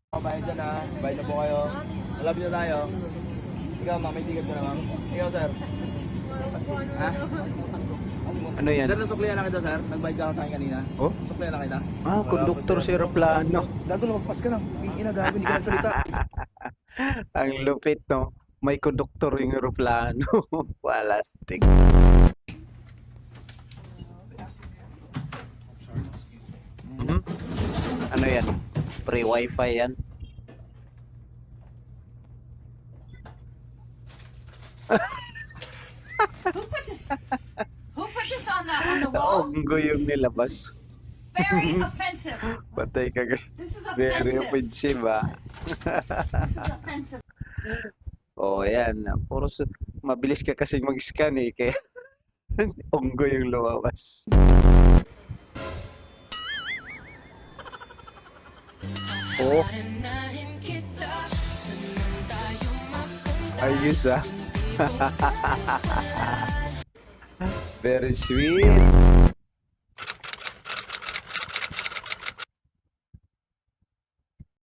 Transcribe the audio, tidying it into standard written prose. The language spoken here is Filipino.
Bayad dyan ha. Bayad na po kayo. Love na tayo. Ikaw ma'am, may ticket ko na ma'am. Ikaw sir. Ha? Ano yan? Sir, nasuklihan na kita sir. Nagbayad ka ako sa akin kanina. Oh? Suklihan na kita. Ah, konduktor sa aeroplano. Gago, lumagpas ka na. Gago, hindi ka nagsalita. Ang lupit, no? May konduktor yung aeroplano. Walastik. Mhm. Ano yan? Free wifi yan? Who put this on the wall? Onggo yung nilabas. Very offensive. Patay ka guys. This is Very offensive. offensive ah. This is offensive. Oh, yan. Mabilis ka kasi mag-scan eh. Kaya onggo yung lumabas. Oh. Ayos ah. Very sweet.